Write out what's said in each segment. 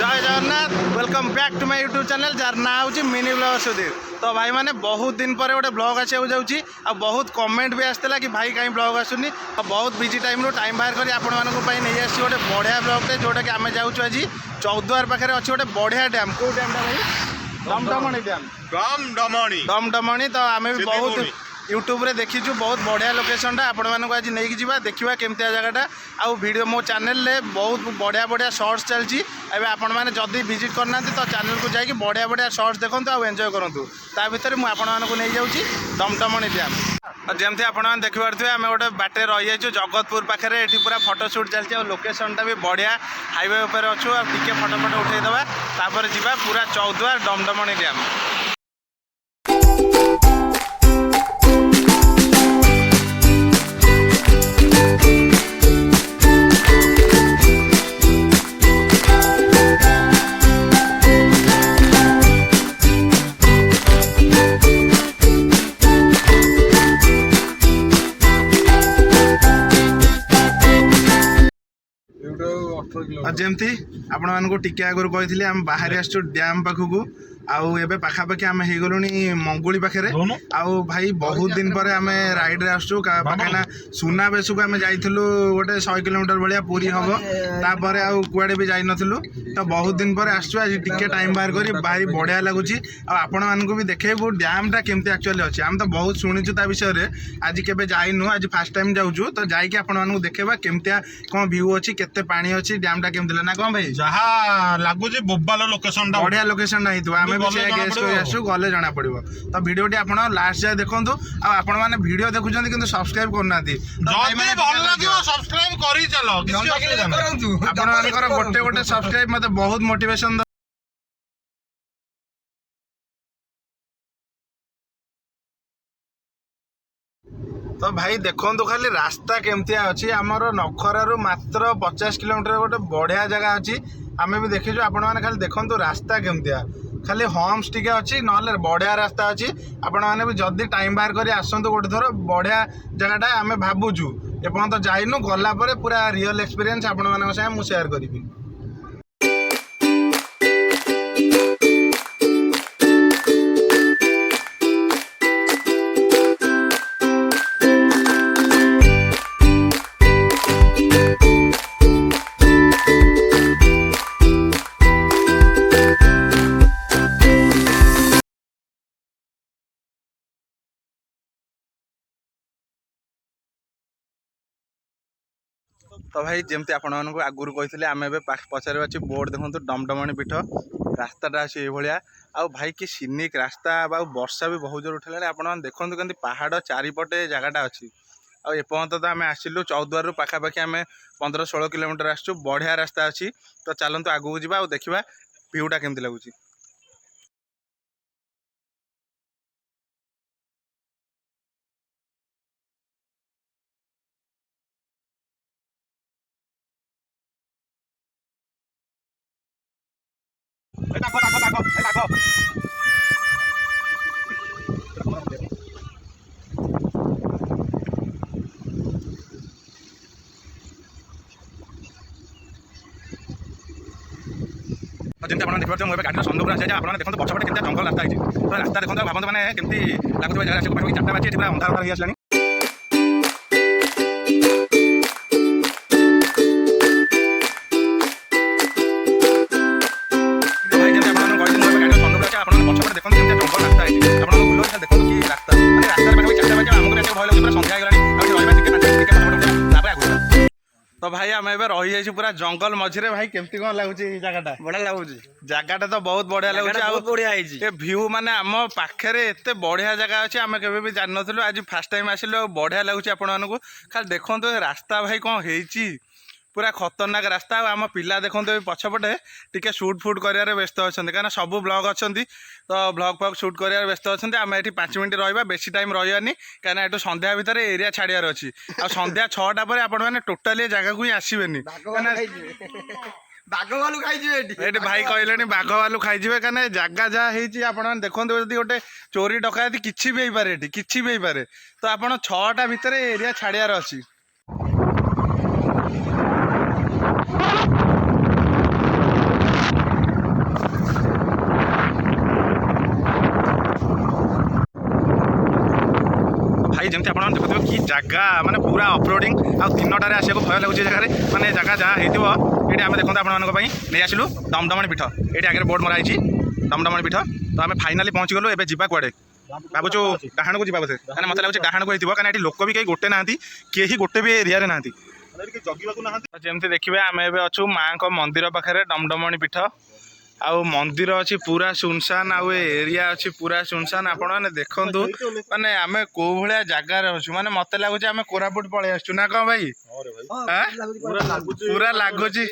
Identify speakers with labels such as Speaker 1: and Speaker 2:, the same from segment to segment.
Speaker 1: जय Jagannath welcome back to my YouTube channel जार ना हूँ मिनी ब्लॉगर सुधीर। तो भाई मैंने बहुत दिन पर गोटे ब्लॉग आसक जाऊँगी आ बहुत कमेंट भी आसला कि भाई कहीं ब्लॉग आसुनी और बहुत बिजी टाइम टाइम बाहर कर नहीं आसी गोटे बढ़िया ब्लॉगटे जोटा कि आम जाऊँ आज चौद्वार पाखे अच्छे गोटे बढ़िया डैम कौ डैम भाई दमदमणी डैम दमदमणी। तो आम भी बहुत यूट्यूब रे देखीचु बहुत बढ़िया लोकेशनटा आपण मानक आज नहीं जावा देखा केमतिया जगहटा आउ वीडियो मो चैनल रे बहुत बढ़िया बढ़िया शॉर्ट्स चलती एवं आपण मैंने जदि विजिट करना तो चैनल को जाकि बढ़िया बढ़िया शॉर्ट्स देखो आउ एंजॉय करूँ ता भर मुझे नहीं जाऊँगी दमदमणी डैम। जमती आपने देखिपे आम गोटे बाटे रही जाइए जगतपुर पाखे ये पूरा फोटो सुट चलती लोकेशनटा भी बढ़िया हाईवे उपर अच्छु टे फोटो फोटो उठेदेवा तापर जा पूरा चौद्वार दमदमणी डैम। जमती आपण मानक टिके आगुरी कही आम बाहर आसु डैम पाखक आउ एबे पाखापाखि आम हो गलुनी मंगुली पाखे आउ भाई बहुत दिन पर आम राइड रे आसु पाखना सुनाबेश को आम जाइलु गोटे 100 किलोमीटर भाया पूरी हम तापर आउ कुआडे भी जाई नथिलु तो बहुत दिन पर आसु आज टिके टाइम बाहर करी भारी बढ़िया लगुच आपण मानक भी देखेबू डैमटा केमती एक्चुअली अच्छे आम तो बहुत शुणीचु ता विषय रे आज केबे जाइनु आज फास्ट टाइम जाऊँ तो जाइए आपण मानक देखेबा केमतिया कौन व्यू अच्छी केते पानी अच्छी डैमटा केमती ना कौन भाई
Speaker 2: जहाँ लगुच बोबाल लोकेशन
Speaker 1: बढ़िया लोकेशन आम आसू गले जना पड़ो तो वीडियो टी आप लास्ट जाए देखो आपण मैंने वीडियो देखुं कि सब्सक्राइब करना गोटे गोटे सब्सक्राइब मत बहुत मोटिवेशन। तो भाई देखो खाली रास्ता केमतिया अच्छी आमर नखरारू मात्र 50 किलोमीटर गोटे बढ़िया जगह अच्छी आम भी देखीचु आपण मैंने खाली देखो रास्ता केमतिया खाली हम्स टिके अच्छी ना बढ़िया रास्ता अच्छी आपण मैंने भी जदि टाइम बाहर कर आसतु गोटे थर बढ़िया जगहटा आम भावुचु एपर्यंत जाइनु गला पूरा रियल एक्सपीरियंस आपण मान मुझे शेयर करी। तो भाई जमती आपण आगुरी कही आम पचार अच्छी बोर्ड देखो दमदमणी पीठ रास्ताटा अच्छे ये आउ भाई कि सिनिक रास्ता वर्षा भी बहुत जोर उठेगा आप देखते कि पहाड़ चारिपटे जगहटा अच्छी आपर्यंत तो आम आसिलु चौद्वार पाखापाखि आम 15-16 किलोमीटर आसचु बढ़िया रास्ता अच्छी तो चलतु आगू जा देखा व्यूटा केमती लगुच। जमी आप देखते मुझे गाड़ी सन्दूक आसे आप देखते पछपटे के जंगल रास्ता है तो रास्ता देखते भावत मैंने कमी लगुच जगह 4टा बाजी पूरा अंधार हो आसला। तो भाई आम ए रही पूरा जंगल मझे भाई केमती कौन लगुच जगहटा
Speaker 3: बढ़िया लगुच
Speaker 1: जगहटा तो बहुत बढ़िया लगुच
Speaker 3: बढ़िया
Speaker 1: व्यू माने आम पाखे एत बढ़िया जगह अच्छे आम केवे भी जान नु आज फास्ट टाइम आसिलु बढ़िया लगुच आपण मानक खाली देखो रास्ता भाई कौन होती पूरा खतरनाक रास्ता आम पिला देखो पछपटे टिके शूट फुट कर व्यस्त अच्छा कहीं सब ब्लॉग अच्छा तो ब्लॉग फ्लग शूट कर व्यस्त अच्छा आम ये 5 मिनट रहा बेसी टाइम रही कहीं ये संध्या भितर एरिया छाड़ार अच्छी आ संध्या 6टा पर आपण मैंने टोटाली जगह को ही आसबेनि
Speaker 3: बाघ भालू खाई
Speaker 1: भाई कहले बाघ भालू खाई कहीं जगह जहाँ होती देखो गोटे चोरी डकायती किसी भी हो पारे किसी भी हो पारे तो आप 6टा भितर एरिया छाड़ार अच्छी। ଯେମିତି ଆପଣ ଦେଖୁଥିବେ କି ଜାଗା ମାନେ ପୁରା ଅଫରୋଡ଼ିଂ ଆଉ ଦିନଟାରେ ଆସିବାକୁ ଭୟ ଲାଗୁଛି ଏ ଜାଗାରେ ମାନେ ଜାଗା ଯାହା ହେଇଥିବ ଏଇଠି ଆମେ ଦେଖନ୍ତୁ ଆପଣମାନଙ୍କ ପାଇଁ ନେଇ ଆସିଲୁ ଦମଦମଣି ପୀଠ ଏଇଠି ଆଗରେ ବୋର୍ଡ଼ ମରା ହେଇଛି ଦମଦମଣି ପୀଠ ତ ଆମେ ଫାଇନାଲି ପହଞ୍ଚିଗଲୁ ଏବେ ଯିବା କୁଆଡ଼େ ଭାବୁଛୁ ଡାହାଣକୁ ଯିବା ବୋଧେ କାରଣ ମୋତେ ଲାଗୁଛି ଡାହାଣକୁ ହେଇଥିବ କାରଣ ଏଠି ଲୋକ ବି କେହି ଗୋଟେ ନାହାନ୍ତି କେହି ଗୋଟେ ବି ଏରିଆରେ ନାହାନ୍ତି ଯେମିତି ଦେଖିବେ ଆମେ ଏବେ ଅଛୁ ମାଆଙ୍କ ମନ୍ଦିର ପାଖରେ ଦମଦମଣି ପୀଠ ଆଉ ମନ୍ଦିର ଅଛି ପୁରା ସୁନସାନ ଆଉ ଏ ଏରିଆ ଅଛି ପୁରା ସୁନସାନ ଆପଣମାନେ ଦେଖନ୍ତୁ ମାନେ ଆମେ କୋଉ ଭଳିଆ ଜାଗାରେ ଅଛୁ ମାନେ ମତେ ଲାଗୁଛି ଆମେ କୋରାପୁଟ ପଳେଇ ଆସିଛୁ ନା କଣ ଭାଇ ପୁରା ଲାଗୁଛି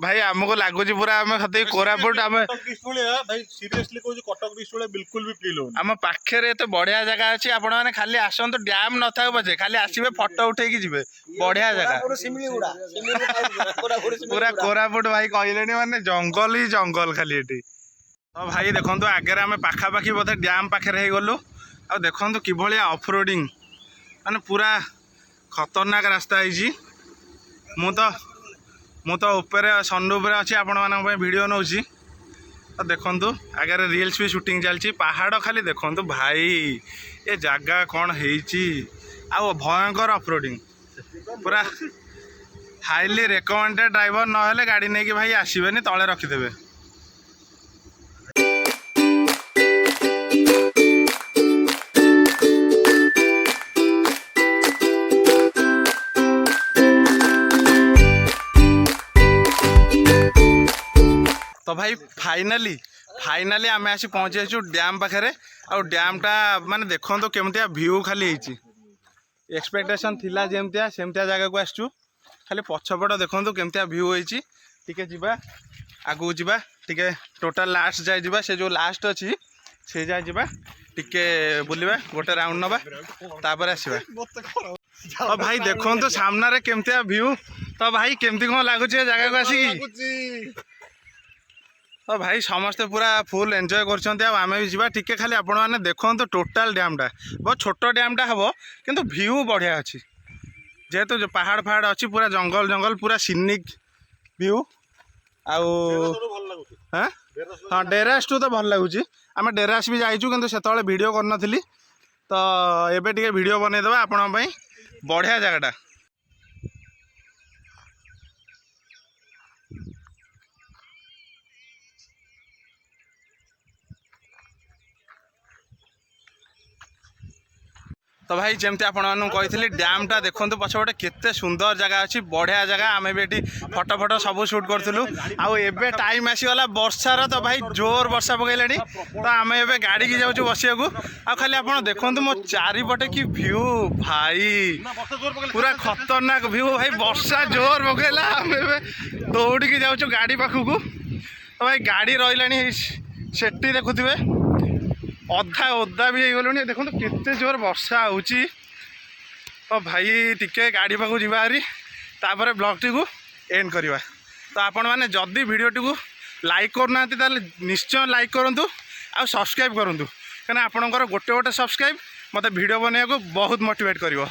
Speaker 1: ଭାଇ ଆମକୁ ଲାଗୁଛି ପୁରା ଆମେ ସତେ କୋରାପୁଟ ଆମେ ଆମ ପାଖରେ ଏତେ ବଢିଆ ଜାଗା ଅଛି ଆପଣମାନେ ଖାଲି ଆସନ୍ତୁ ଡ୍ୟାମ ନଥାଉ ପଛେ ଖାଲି ଆସିବେ ଫଟୋ ଉଠେଇକି ଯିବେ ବଢିଆ ଜାଗା ପୁରା କୋରାପୁଟ ଭାଇ କହିଲେଣି ମାନେ ଜଙ୍ଗଲ ହିଁ ଜଙ୍ଗଲ ଖାଲି ଏଠି ତ ଭାଇ ଦେଖନ୍ତୁ ଆଗରେ ଆମେ ପାଖାପାଖି ବୋଧେ ଡ୍ୟାମ ପାଖରେ ହେଇଗଲୁ ଆଉ ଦେଖନ୍ତୁ କିଭଳିଆ ଅଫରୋଡ଼ିଂ ମାନେ ପୁରା ଖତରନାକ ରାସ୍ତା ହେଇଛି ମୁଁ ତ ଉପରେ ସନରୁଫରେ ଅଛି ଆପଣମାନଙ୍କ ପାଇଁ ଭିଡ଼ିଓ ନେଉଛି ତ ଦେଖନ୍ତୁ ଆଗରେ ରିଲ୍ସ ବି ସୁଟିଂ ଚାଲିଛି ପାହାଡ଼ ଖାଲି ଦେଖନ୍ତୁ ଭାଇ ଏ ଜାଗା କ'ଣ ହେଇଛି ଆଉ ଭୟଙ୍କର ଅଫରୋଡ଼ିଂ ପୁରା ହାଇଲି ରେକମେଣ୍ଡେଡ୍ ଡ୍ରାଇଭର ନହେଲେ ଗାଡ଼ି ନେଇକି ଭାଇ ଆସିବେନି ତଳେ ରଖିଦେବେ तो भाई फाइनाली आम आसी पहुँची जाइए डैम पाखे आउ डैमटा माने देखो तो केमतिया व्यू खाली एक्सपेक्टेशन थिला जेमतिया सेमतिया जगह को आसचु खाली पछपट देखो केमतिया व्यू होती टिके जीवा आगू जीवा टिके टोटाल लास्ट जाए जीवा से जो लास्ट अच्छी से जाए जीवा टिके बुलवा गोटे राउंड नवा तापर आसवा तो भाई देखो तो सामने केमतिया व्यू तो भाई केमती कौन लगुच जगह को आसिकी तो भाई समस्ते पूरा फुल एंजॉय करमें भी जावा टिके खाली आपण मैंने देखो तो टोटाल डैमटा बहुत छोट डैमटा हम किंतु व्यू बढ़िया अच्छी जेहेतु तो पहाड़ पहाड़ अच्छी पूरा जंगल जंगल पूरा सिनिक व्यू आउ हाँ डेरास टू तो भल लगुच आम डेरास भी जाइचु किंतु सेतबेले वीडियो करन तो एबे टिके वीडियो बनईदेवा आपण बढ़िया जगहटा तो भाई जमती आपड़ी डैमटा देखो पछपटे केते सुंदर जगह अच्छी बढ़िया जगह आम भी ये फटो फटो सब सुट करूँ आउ एबे टाइम आसीगला वर्षार तो भाई जोर वर्षा पकईलानी तो आम ए गाड़ी की जाऊँ बसिया आ खाली आप देखो मो चारिपटे कि व्यू भाई पूरा खतरनाक व्यू भाई वर्षा जोर पकईला आम दौड़ी जाऊँ गाड़ी पाखक तो भाई गाड़ी रही सेठी देखुवे अधा ओदा भी होगलुनि देखो केते जोर वर्षा होची तो भाई टिके गाड़ी पाखु जीवा हारी तापर ब्लॉग टी को एंड करवा तो आपण मैंने जदि वीडियो टी को लाइक करना निश्चय लाइक करूँ आ सब्सक्राइब करूँ कहीं आपणकर गोटे गोटे सब्सक्राइब मत वीडियो बनने को बहुत मोटिवेट कर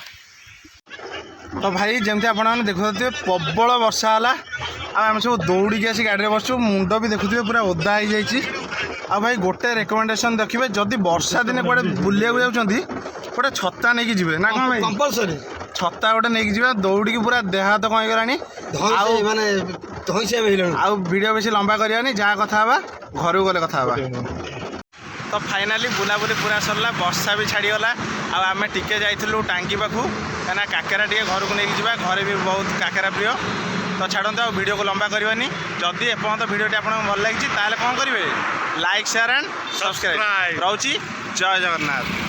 Speaker 1: तो भाई जमती आप देखुए प्रबल वर्षा है आम सब दौड़ी आसी गाड़ी बसु मुंड भी देखुए पूरा ओदा हो जाइए आ भाई गोटे रेकमेंडेशन देखिए जदि वर्षा दिन कौटे बुलिया जाऊँगी गोटे छता नहीं जी ना कौन भाई कंपलसरी छता गोटे नहीं जी दौड़ी पूरा देह हाथ कहीं गला वीडियो बेसी लंबा करवानी जहाँ कथा घर गले कथा तो फाइनाली बुलाबुली पूरा सरला वर्षा भी छाड़ीगला आम टिके जाइलु टांगी पाखु कहीं काकेरा टे घर को लेकिन जावा घरे भी बहुत काकेरा प्रिय तो छाड़ते आ वीडियो को लंबा करवानी जदि एपर्यंत वीडियो आपको भल लगी कौन करेंगे लाइक शेयर एंड सब्सक्राइब रोची जय जगन्नाथ।